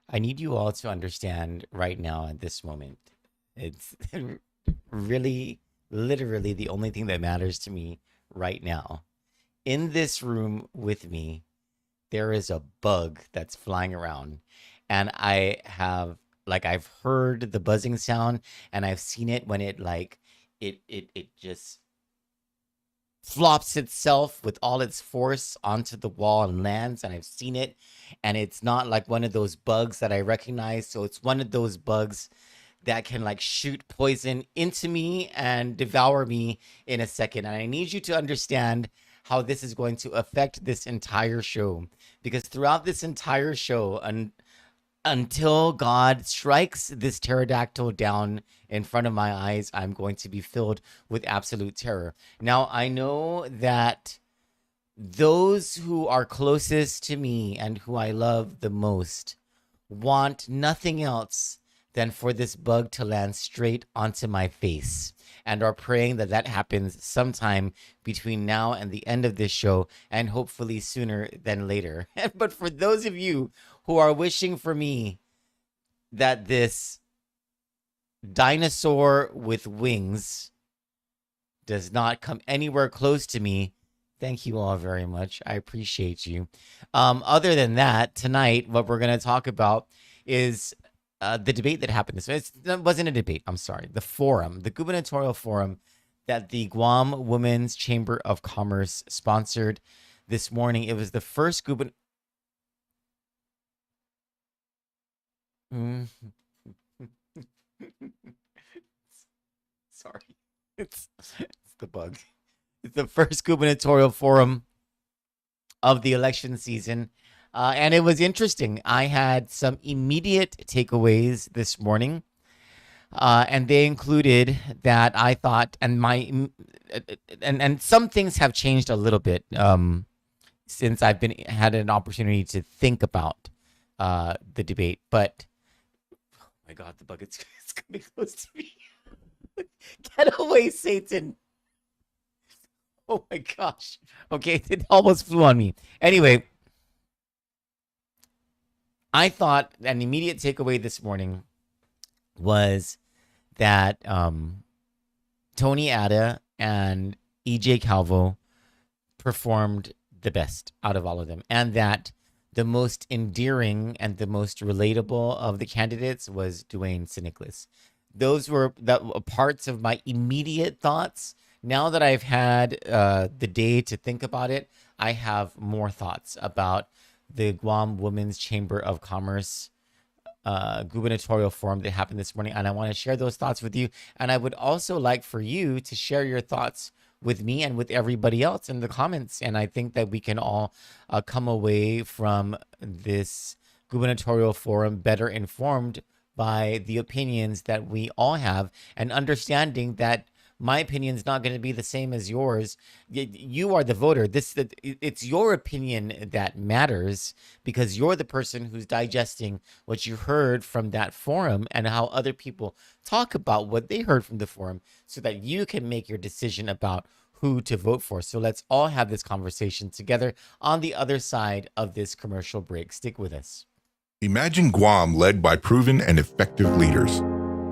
I need you all to understand right now at this moment. It's really, literally the only thing that matters to me right now. In this room with me, there is a bug that's flying around. And I've heard the buzzing sound and I've seen it when it just flops itself with all its force onto the wall and lands, and I've seen it, and it's not like one of those bugs that I recognize. So it's one of those bugs that can like shoot poison into me and devour me in a second. And I need you to understand how this is going to affect this entire show, because throughout this entire show, until God strikes this pterodactyl down in front of my eyes, I'm going to be filled with absolute terror. Now, I know that those who are closest to me and who I love the most want nothing else than for this bug to land straight onto my face, and are praying that that happens sometime between now and the end of this show, and hopefully sooner than later. But for those of you who are wishing for me that this dinosaur with wings does not come anywhere close to me, thank you all very much. I appreciate you. Other than that, tonight, what we're going to talk about is the debate that happened It wasn't a debate. I'm sorry. The forum, the gubernatorial forum that the Guam Women's Chamber of Commerce sponsored this morning. It was the first Mm. Sorry. It's the bug. It's the first gubernatorial forum of the election season. And it was interesting. I had some immediate takeaways this morning. And they included that I thought, and some things have changed a little bit since I've had an opportunity to think about the debate. But oh my God, the bug it's coming close to me. Get away, Satan! Oh my gosh. Okay, it almost flew on me. Anyway, I thought an immediate takeaway this morning was that Tony Ada and EJ Calvo performed the best out of all of them, and that the most endearing and the most relatable of the candidates was Dwayne Siniclis. Those were parts of my immediate thoughts. Now that I've had the day to think about it, I have more thoughts about the Guam Women's Chamber of Commerce gubernatorial forum that happened this morning, and I want to share those thoughts with you. And I would also like for you to share your thoughts with me and with everybody else in the comments. And I think that we can all come away from this gubernatorial forum better informed by the opinions that we all have, and understanding that my opinion is not going to be the same as yours. You are the voter. It's your opinion that matters, because you're the person who's digesting what you heard from that forum and how other people talk about what they heard from the forum, so that you can make your decision about who to vote for. So let's all have this conversation together on the other side of this commercial break. Stick with us. Imagine Guam led by proven and effective leaders.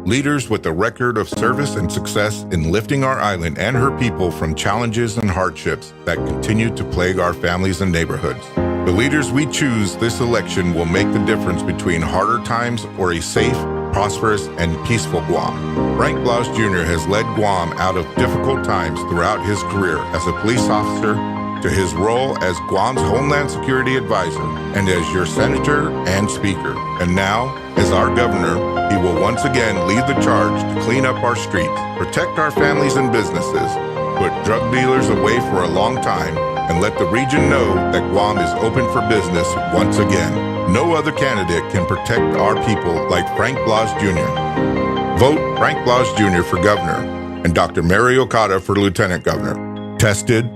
Leaders with a record of service and success in lifting our island and her people from challenges and hardships that continue to plague our families and neighborhoods. The leaders we choose this election will make the difference between harder times or a safe, prosperous, and peaceful Guam. Frank Blas Jr. has led Guam out of difficult times throughout his career as a police officer, to his role as Guam's Homeland Security Advisor, and as your Senator and Speaker. And now, as our Governor, he will once again lead the charge to clean up our streets, protect our families and businesses, put drug dealers away for a long time, and let the region know that Guam is open for business once again. No other candidate can protect our people like Frank Blas Jr. Vote Frank Blas Jr. for Governor and Dr. Mary Okada for Lieutenant Governor. Tested,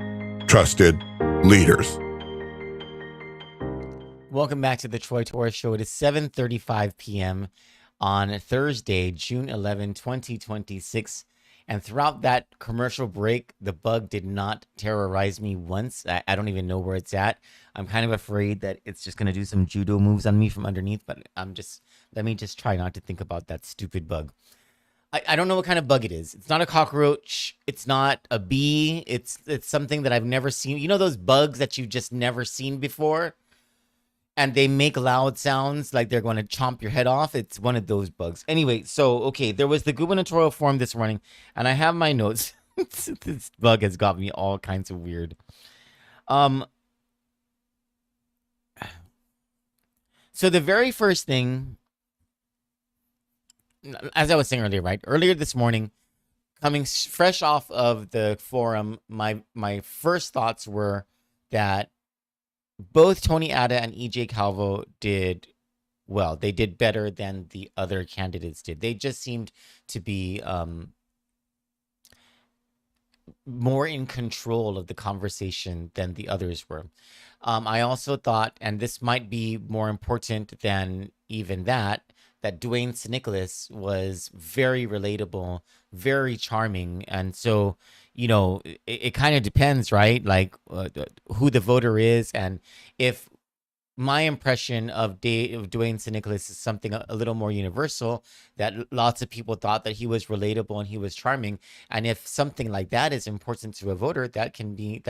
trusted leaders. Welcome back to the Troy Torres Show. It is 7:35 p.m. on Thursday, June 11, 2026. And throughout that commercial break, the bug did not terrorize me once. I don't even know where it's at. I'm kind of afraid that it's just going to do some judo moves on me from underneath, but let me just try not to think about that stupid bug. I don't know what kind of bug it is. It's not a cockroach. It's not a bee. It's something that I've never seen. You know those bugs that you've just never seen before? And they make loud sounds like they're going to chomp your head off. It's one of those bugs. Anyway, so, okay, there was the gubernatorial forum this morning, and I have my notes. This bug has got me all kinds of weird. So the very first thing, as I was saying earlier, right? Earlier this morning, coming fresh off of the forum, my first thoughts were that both Tony Ada and EJ Calvo did well. They did better than the other candidates did. They just seemed to be more in control of the conversation than the others were. I also thought, and this might be more important than even that Dwayne St. Nicholas was very relatable, very charming. And so, it kind of depends, right? Like who the voter is. And if my impression of Dwayne St. Nicholas is something a little more universal, that lots of people thought that he was relatable and he was charming. And if something like that is important to a voter, that can gain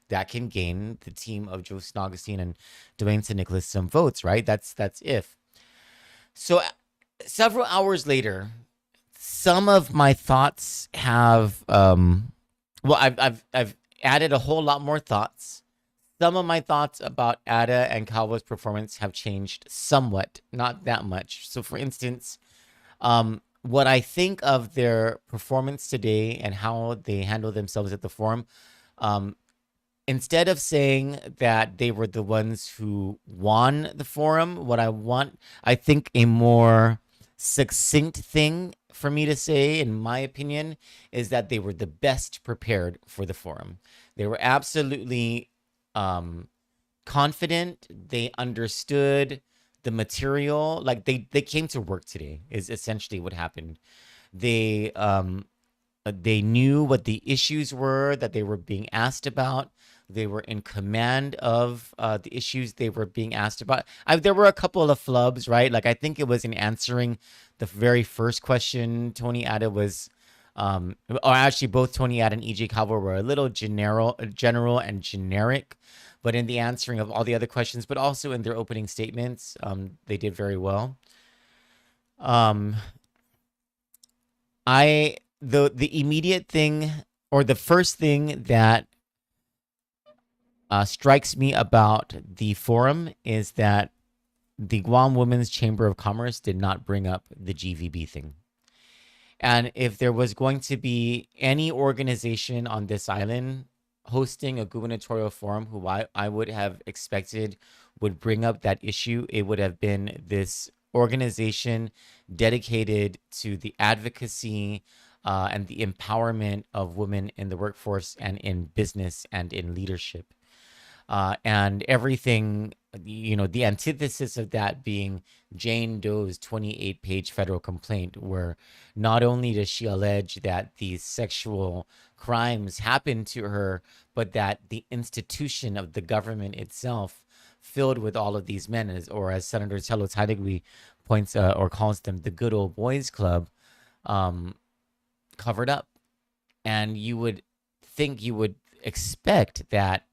the team of Joe Augustine and Dwayne St. Nicholas some votes, right? That's if. So several hours later, some of my thoughts have I've added a whole lot more thoughts. Some of my thoughts about Ada and Calvo's performance have changed somewhat, not that much. So for instance, what I think of their performance today and how they handle themselves at the forum, instead of saying that they were the ones who won the forum, I think a more succinct thing for me to say, in my opinion, is that they were the best prepared for the forum. They were absolutely confident. They understood the material. Like they came to work today is essentially what happened. They knew what the issues were that they were being asked about. They were in command of the issues they were being asked about. There were a couple of flubs, right? Like I think it was in answering the very first question. Tony Ada was, or actually both Tony Ada and EJ Calvo were a little general and generic, but in the answering of all the other questions, but also in their opening statements, they did very well. The immediate thing, or the first thing that strikes me about the forum is that the Guam Women's Chamber of Commerce did not bring up the GVB thing. And if there was going to be any organization on this island hosting a gubernatorial forum who I would have expected would bring up that issue, it would have been this organization dedicated to the advocacy and the empowerment of women in the workforce and in business and in leadership. And everything, the antithesis of that being Jane Doe's 28-page federal complaint, where not only does she allege that these sexual crimes happened to her, but that the institution of the government itself, filled with all of these men, or as Senator Tello Taitigui points or calls them, the good old boys club, covered up. And you would expect that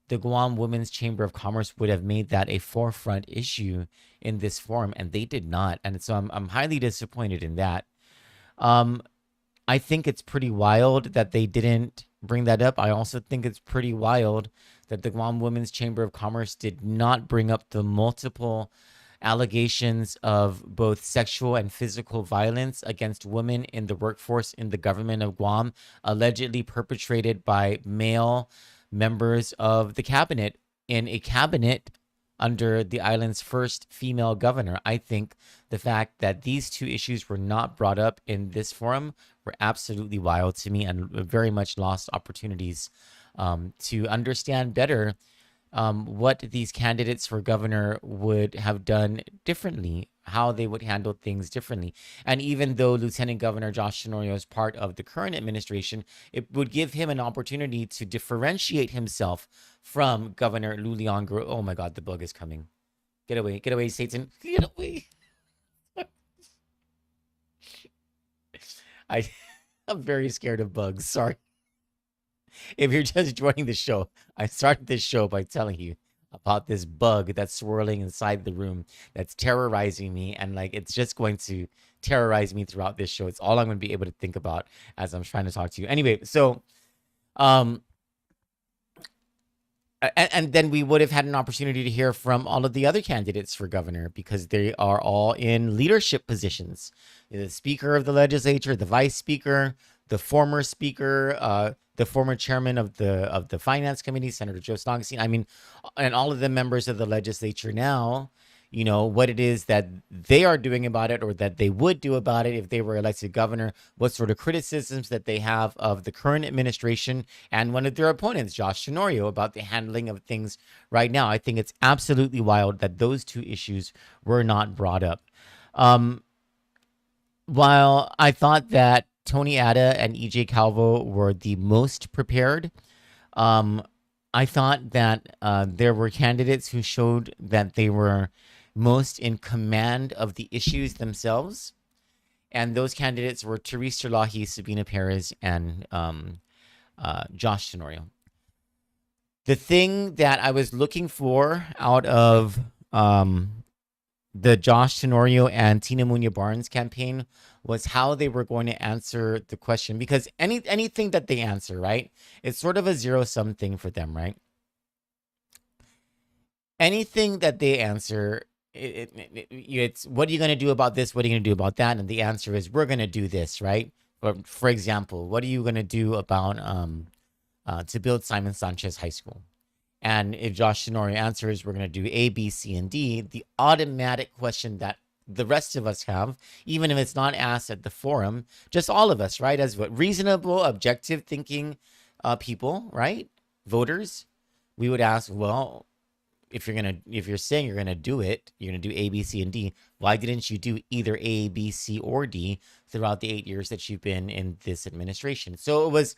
the Guam Women's Chamber of Commerce would have made that a forefront issue in this forum, and they did not. And so I'm highly disappointed in that. I think it's pretty wild that they didn't bring that up. I also think it's pretty wild that the Guam Women's Chamber of Commerce did not bring up the multiple allegations of both sexual and physical violence against women in the workforce in the government of Guam, allegedly perpetrated by male members of the cabinet, in a cabinet under the island's first female governor. I think the fact that these two issues were not brought up in this forum were absolutely wild to me, and very much lost opportunities to understand better what these candidates for governor would have done differently how they would handle things differently. And even though Lieutenant Governor Josh Tenorio is part of the current administration, it would give him an opportunity to differentiate himself from Governor Lulian. Oh my God, the bug is coming. Get away, Satan. Get away. I'm very scared of bugs. Sorry. If you're just joining the show, I started this show by telling you about this bug that's swirling inside the room that's terrorizing me, and like it's just going to terrorize me throughout this show. It's all I'm going to be able to think about as I'm trying to talk to you. Anyway, so and then we would have had an opportunity to hear from all of the other candidates for governor, because they are all in leadership positions. The Speaker of the Legislature, the Vice Speaker, the former Speaker, the former chairman of the Finance Committee, Senator Joe Augustine. I mean, and all of the members of the legislature now, you know, what it is that they are doing about it, or that they would do about it if they were elected governor, what sort of criticisms that they have of the current administration and one of their opponents, Josh Tenorio, about the handling of things right now. I think it's absolutely wild that those two issues were not brought up. While I thought that Tony Atta and EJ Calvo were the most prepared, I thought that there were candidates who showed that they were most in command of the issues themselves. And those candidates were Therese Terlahi, Sabina Perez, and Josh Tenorio. The thing that I was looking for out of the Josh Tenorio and Tina Munya Barnes campaign was how they were going to answer the question, because anything that they answer, right, it's sort of a zero-sum thing for them, right? Anything that they answer, it's what are you going to do about this? What are you going to do about that? And the answer is, we're going to do this, right? Or, for example, what are you going to do about to build Simon Sanchez High School? And if Josh Tenorio answers, we're going to do A, B, C, and D, the automatic question that the rest of us have, even if it's not asked at the forum, just all of us, right? As what reasonable, objective thinking people, right? Voters, we would ask, well, if you're saying you're gonna do it, you're gonna do A, B, C, and D, why didn't you do either A, B, C, or D throughout the 8 years that you've been in this administration? So it was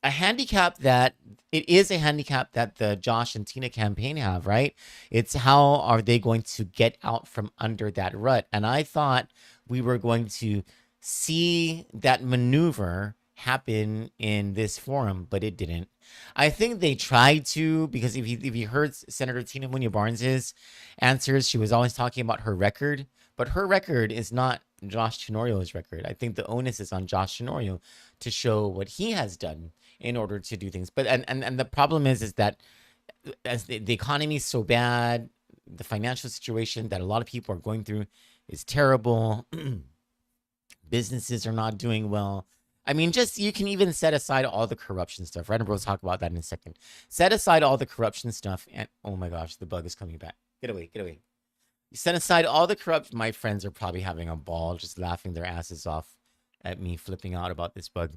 a handicap that the Josh and Tina campaign have, right? It's how are they going to get out from under that rut? And I thought we were going to see that maneuver happen in this forum, but it didn't. I think they tried to, because if you heard Senator Tina Munya Barnes's answers, she was always talking about her record, but her record is not Josh Tenorio's record. I think the onus is on Josh Tenorio to show what he has done in order to do things. But and the problem is that as the economy is so bad, the financial situation that a lot of people are going through is terrible. Businesses are not doing well. I mean, just you can even set aside all the corruption stuff, right? And we'll talk about that in a second. Set aside all the corruption stuff, and oh my gosh, the bug is coming back. Get away, get away. You set aside all the corrupt. My friends are probably having a ball, just laughing their asses off at me flipping out about this bug.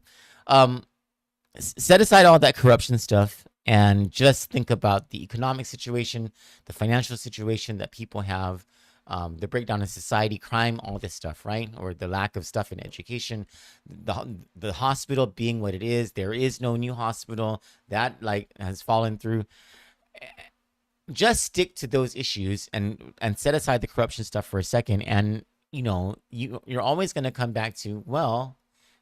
Set aside all that corruption stuff and just think about the economic situation, the financial situation that people have, the breakdown in society, crime, all this stuff, right? Or the lack of stuff in education, the hospital being what it is. There is no new hospital that like has fallen through. Just stick to those issues and set aside the corruption stuff for a second. And, you know, you're always going to come back to, well,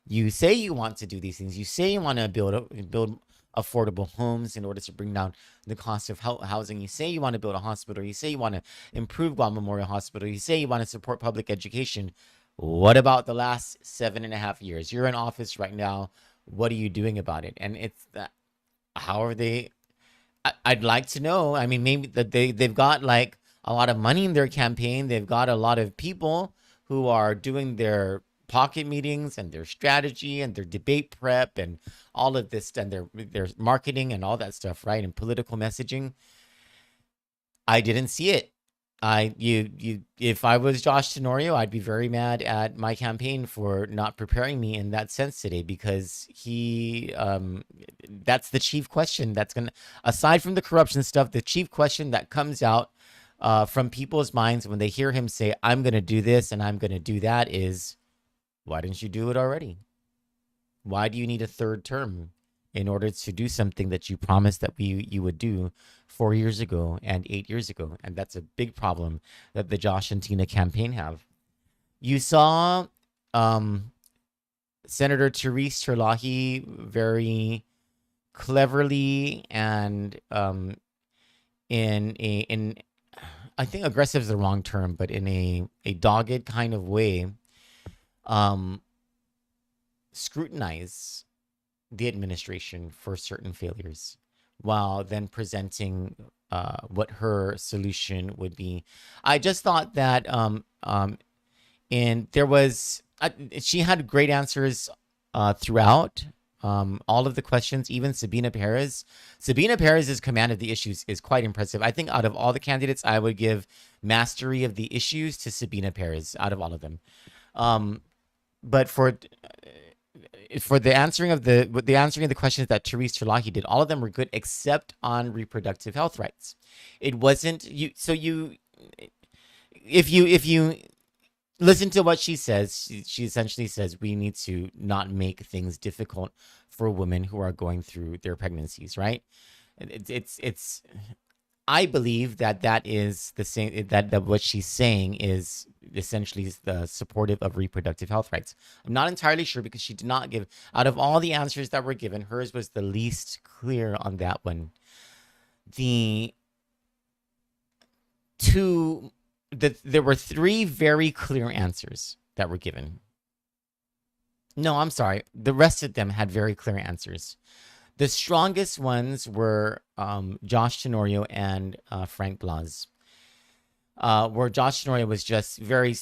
you say you want to do these things. You say you want to build affordable homes in order to bring down the cost of housing. You say you want to build a hospital. You say you want to improve Guam Memorial Hospital. You say you want to support public education. What about the last 7.5 years? You're in office right now. What are you doing about it? And it's that, how are they? I'd like to know. I mean, maybe that they've got like a lot of money in their campaign. They've got a lot of people who are doing their pocket meetings and their strategy and their debate prep and all of this and their marketing and all that stuff, right? And political messaging. I didn't see it. If I was Josh Tenorio, I'd be very mad at my campaign for not preparing me in that sense today, because that's the chief question that's gonna, aside from the corruption stuff, the chief question that comes out from people's minds when they hear him say, I'm going to do this and I'm going to do that, is why didn't you do it already? Why do you need a third term in order to do something that you promised that you would do 4 years ago and 8 years ago? And that's a big problem that the Josh and Tina campaign have. You saw Senator Therese Terlahi very cleverly and in I think aggressive is the wrong term, but in a dogged kind of way, scrutinize the administration for certain failures, while then presenting what her solution would be. I just thought that and there was she had great answers throughout all of the questions. Even Sabina Perez's command of the issues is quite impressive. I think out of all the candidates, I would give mastery of the issues to Sabina Perez out of all of them. But for the answering of the questions that Therese Terlahi did, all of them were good except on reproductive health rights. It wasn't you. So if you listen to what she says, she essentially says we need to not make things difficult for women who are going through their pregnancies, right? It's I believe that is the same, that what she's saying is essentially the supportive of reproductive health rights. I'm not entirely sure because she did not give, out of all the answers that were given, hers was the least clear on that one. There were 3 very clear answers that were given. No, I'm sorry. The rest of them had very clear answers. The strongest ones were Josh Tenorio and Frank Blas, where Josh Tenorio was just very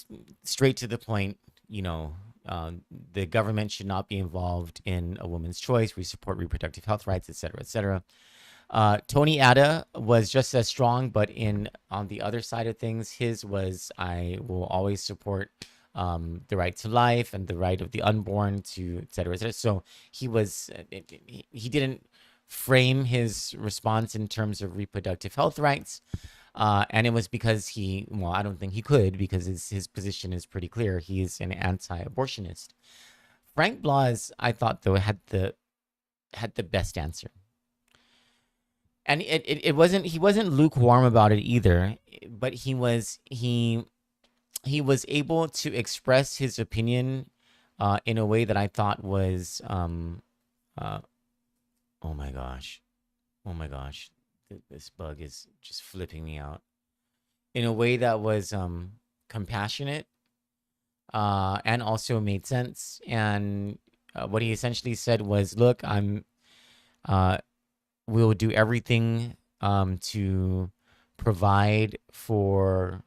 straight to the point. The government should not be involved in a woman's choice. We support reproductive health rights, et cetera, et cetera. Tony Ada was just as strong, but on the other side of things, his was, I will always support the right to life and the right of the unborn to et cetera, et cetera. So he didn't frame his response in terms of reproductive health rights. And it was because I don't think he could, because his position is pretty clear. He's an anti-abortionist. Frank Blas, I thought, though, had the best answer. And he wasn't lukewarm about it either, but he was able to express his opinion in a way that I thought was oh my gosh, this bug is just flipping me out, in a way that was compassionate and also made sense. And what he essentially said was, look, we'll do everything to provide for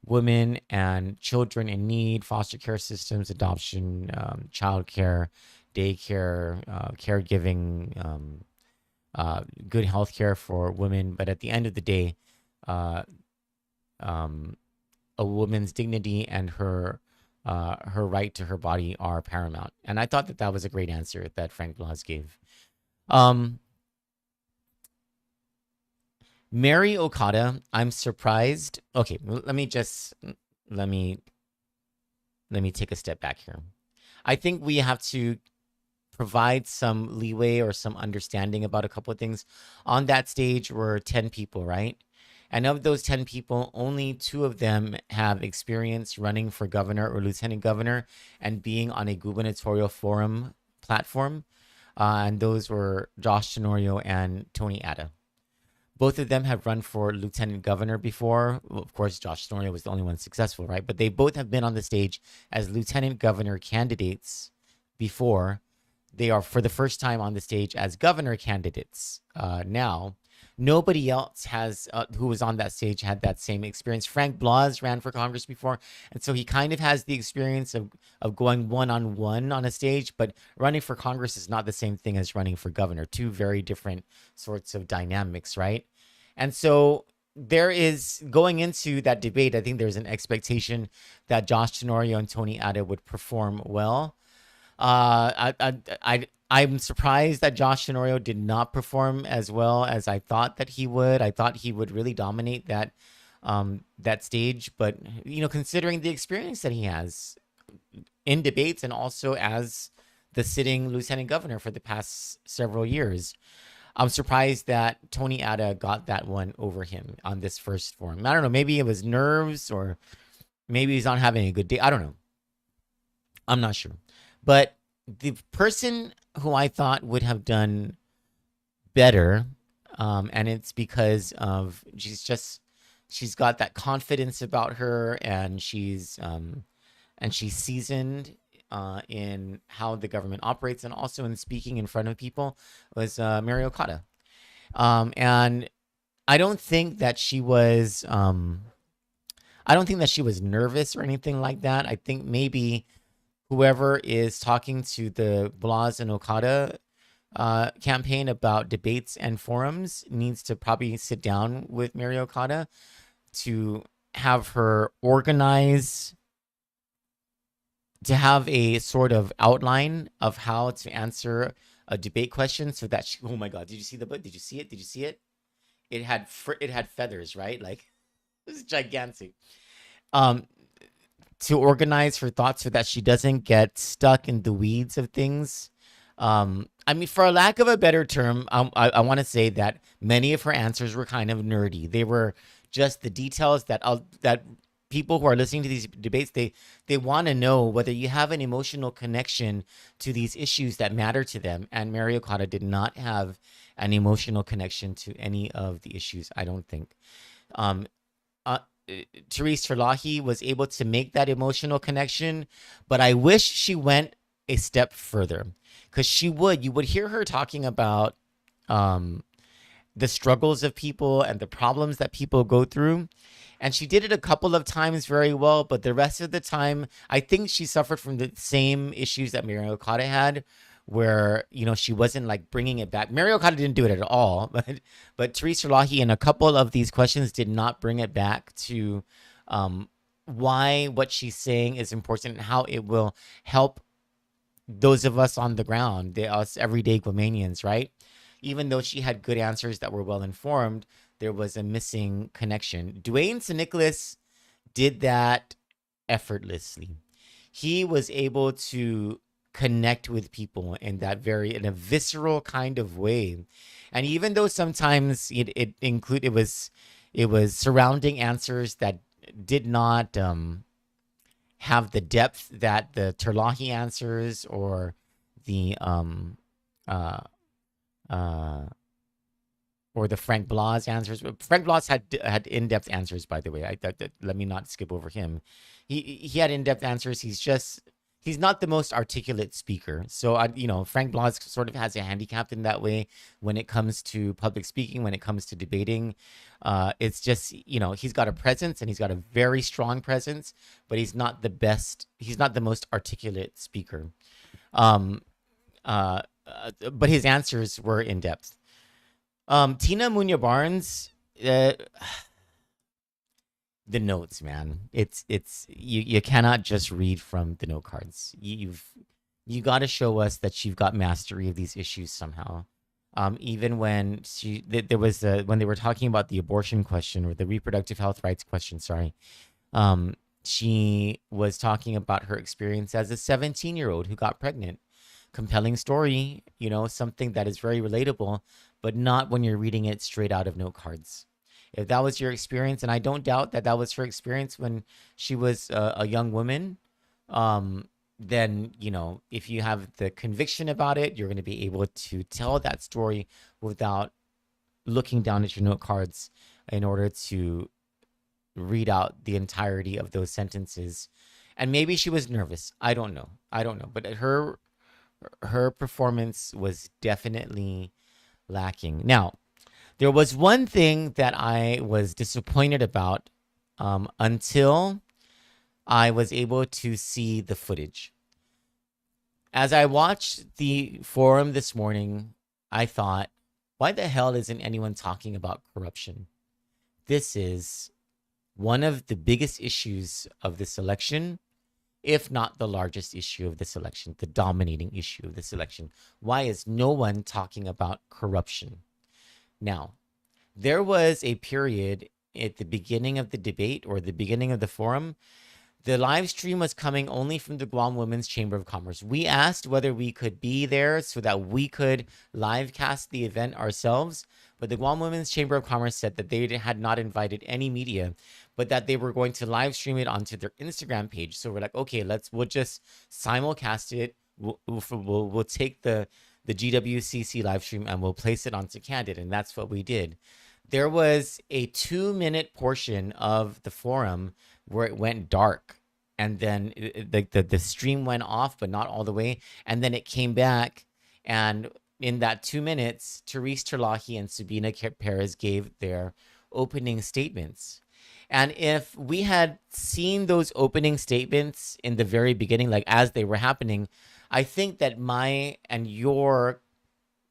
women and children in need, foster care systems, adoption, child care, daycare, caregiving, good health care for women. But at the end of the day, a woman's dignity and her right to her body are paramount. And I thought that was a great answer that Frank Blas gave. Mary Okada, I'm surprised. Okay, let me take a step back here. I think we have to provide some leeway or some understanding about a couple of things. On that stage were 10 people, right? And of those 10 people, only 2 of them have experience running for governor or lieutenant governor and being on a gubernatorial forum platform. And those were Josh Tenorio and Tony Ada. Both of them have run for lieutenant governor before. Well, of course, Josh Tenorio was the only one successful, right? But they both have been on the stage as lieutenant governor candidates before. They are, for the first time, on the stage as governor candidates now. Nobody else who was on that stage had that same experience. Frank Blas ran for Congress before, and so he kind of has the experience of going one-on-one on a stage, but running for Congress is not the same thing as running for governor. 2 very different sorts of dynamics, right? And so there is, going into that debate, I think there's an expectation that Josh Tenorio and Tony Ada would perform well. I I'm surprised that Josh Tenorio did not perform as well as I thought that he would. I thought he would really dominate that stage, but considering the experience that he has in debates and also as the sitting lieutenant governor for the past several years, I'm surprised that Tony Atta got that one over him on this first forum. I don't know. Maybe it was nerves, or maybe he's not having a good day. I don't know. I'm not sure. But the person who I thought would have done better, and it's because of she's got that confidence about her, and she's seasoned in how the government operates, and also in speaking in front of people, was Mary Okada. And I don't think that she was nervous or anything like that. I think maybe whoever is talking to the Blas and Okada campaign about debates and forums needs to probably sit down with Mary Okada to have her organize, to have a sort of outline of how to answer a debate question, so that oh my God, did you see the book? Did you see it? Did you see it? It had feathers, right? Like, it was gigantic. To organize her thoughts so that she doesn't get stuck in the weeds of things. I mean, for a lack of a better term, I want to say that many of her answers were kind of nerdy. They were just the details that people who are listening to these debates, they want to know whether you have an emotional connection to these issues that matter to them. And Mary Okada did not have an emotional connection to any of the issues, I don't think. Therese Terlahi was able to make that emotional connection, but I wish she went a step further, because you would hear her talking about the struggles of people and the problems that people go through. And she did it a couple of times very well, but the rest of the time, I think she suffered from the same issues that Mary Okada had, where, she wasn't like bringing it back. Mary Okada didn't do it at all, but Therese Terlahi in a couple of these questions did not bring it back to why what she's saying is important and how it will help those of us on the ground, us everyday Guamanians, right? Even though she had good answers that were well informed, there was a missing connection. Dwayne St. Nicholas did that effortlessly. He was able to connect with people in a visceral kind of way. And even though sometimes it was surrounding answers that did not have the depth that the Terlahi answers or the Frank Blas answers. Frank Blas had in-depth answers, by the way. Let me not skip over him. He had in-depth answers. He's not the most articulate speaker. So Frank Blas sort of has a handicap in that way when it comes to public speaking, when it comes to debating. It's just, he's got a presence, and he's got a very strong presence, but he's not the best. He's not the most articulate speaker. But his answers were in depth. Tina Munya Barnes, the notes, man. It's you cannot just read from the note cards. You got to show us that you've got mastery of these issues somehow. Even when there was when they were talking about the abortion question, or the reproductive health rights question, sorry. She was talking about her experience as a 17-year-old who got pregnant. Compelling story, something that is very relatable, but not when you're reading it straight out of note cards. If that was your experience, and I don't doubt that was her experience when she was a young woman, then, if you have the conviction about it, you're going to be able to tell that story without looking down at your note cards in order to read out the entirety of those sentences. And maybe she was nervous. I don't know. But her performance was definitely lacking. Now, there was one thing that I was disappointed about until I was able to see the footage. As I watched the forum this morning, I thought, why the hell isn't anyone talking about corruption? This is one of the biggest issues of this election, if not the largest issue of this election, the dominating issue of this election. Why is no one talking about corruption? Now, there was a period at the beginning of the debate or the beginning of the forum. The live stream was coming only from the Guam Women's Chamber of Commerce. We asked whether we could be there so that we could live cast the event ourselves, but the Guam Women's Chamber of Commerce said that they had not invited any media, but that they were going to live stream it onto their Instagram page. So we're like, okay, we'll just simulcast it. We'll take the GWCC live stream and we'll place it onto Kandit, and that's what we did. There was a 2-minute portion of the forum where it went dark, and then the stream went off, but not all the way, and then it came back, and in that 2 minutes, Therese Terlahi and Sabina Perez gave their opening statements. And if we had seen those opening statements in the very beginning, like as they were happening, I think that my and your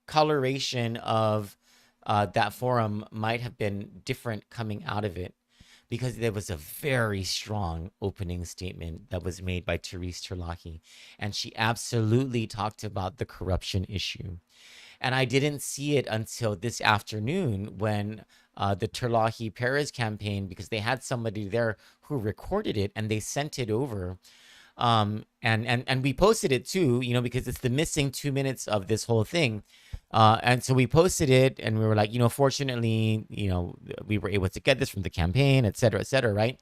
coloration of that forum might have been different coming out of it, because there was a very strong opening statement that was made by Therese Terlahi, and she absolutely talked about the corruption issue. And I didn't see it until this afternoon when the Terlahi Perez campaign, because they had somebody there who recorded it and they sent it over. And we posted it too, because it's the missing 2 minutes of this whole thing. And so we posted it and we were like, fortunately, we were able to get this from the campaign, et cetera, right?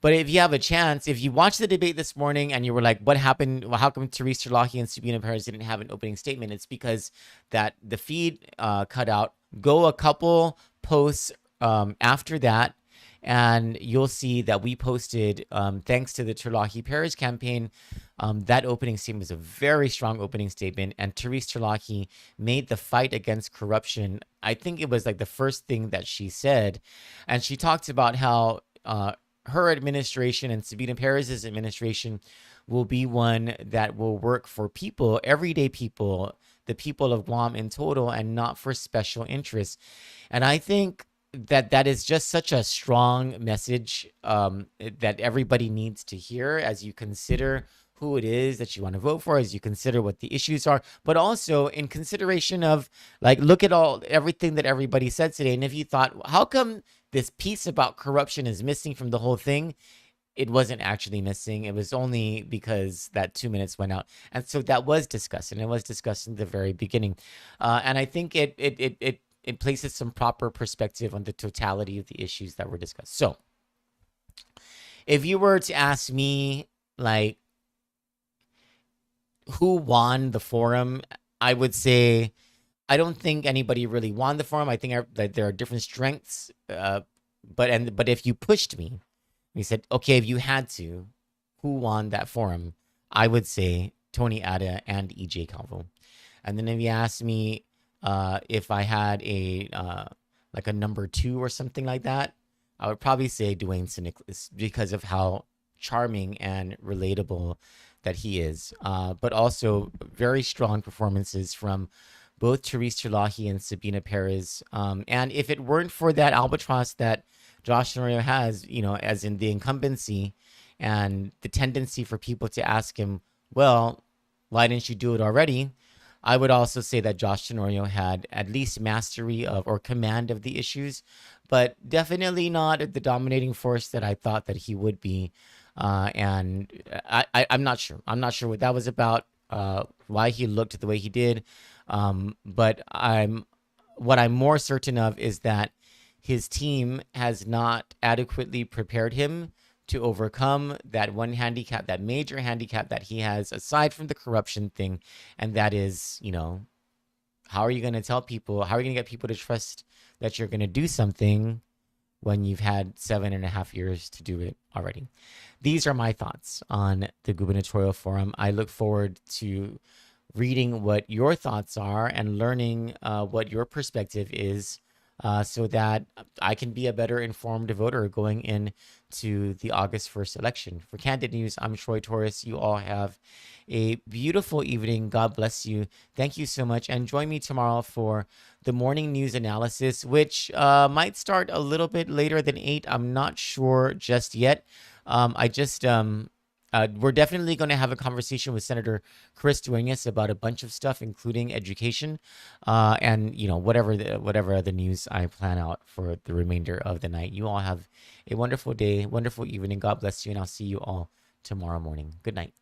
But if you have a chance, if you watched the debate this morning and you were like, what happened? Well, how come Therese Terlahi and Sabina Perez didn't have an opening statement? It's because that the feed cut out. Go a couple posts after that, and you'll see that we posted, thanks to the Terlahi Perez campaign, that opening statement was a very strong opening statement. And Therese Terlahi made the fight against corruption. I think it was like the first thing that she said. And she talked about how her administration and Sabina Perez's administration will be one that will work for people, everyday people, the people of Guam in total, and not for special interests. And I think that is just such a strong message that everybody needs to hear as you consider who it is that you want to vote for, as you consider what the issues are, but also in consideration of, like, look at everything that everybody said today. And if you thought, how come this piece about corruption is missing from the whole thing? It wasn't actually missing. It was only because that 2 minutes went out. And so that was discussed, and it was discussed in the very beginning. And I think it places some proper perspective on the totality of the issues that were discussed. So if you were to ask me, like, who won the forum, I would say I don't think anybody really won the forum. I think that there are different strengths. But if you pushed me, you said, okay, if you had to, who won that forum? I would say Tony Ada and EJ Calvo. And then if you asked me if I had like a number 2 or something like that, I would probably say Dwayne St. Nicholas, because of how charming and relatable that he is. But also very strong performances from both Therese Terlahi and Sabina Perez. And if it weren't for that albatross that Josh Tenorio has, as in the incumbency and the tendency for people to ask him, well, why didn't you do it already? I would also say that Josh Tenorio had at least mastery of or command of the issues, but definitely not the dominating force that I thought that he would be. And I'm not sure. I'm not sure what that was about, why he looked the way he did. But what I'm more certain of is that his team has not adequately prepared him to overcome that one handicap, that major handicap that he has, aside from the corruption thing. And that is, how are you going to tell people, how are you going to get people to trust that you're going to do something when you've had 7.5 years to do it already? These are my thoughts on the gubernatorial forum. I look forward to reading what your thoughts are and learning what your perspective is, so that I can be a better informed voter going into the August 1st election. For Kandit News, I'm Troy Torres. You all have a beautiful evening. God bless you. Thank you so much. And join me tomorrow for the morning news analysis, which might start a little bit later than 8. I'm not sure just yet. I just We're definitely going to have a conversation with Senator Chris Duenas about a bunch of stuff, including education, and whatever other news I plan out for the remainder of the night. You all have a wonderful day, wonderful evening. God bless you, and I'll see you all tomorrow morning. Good night.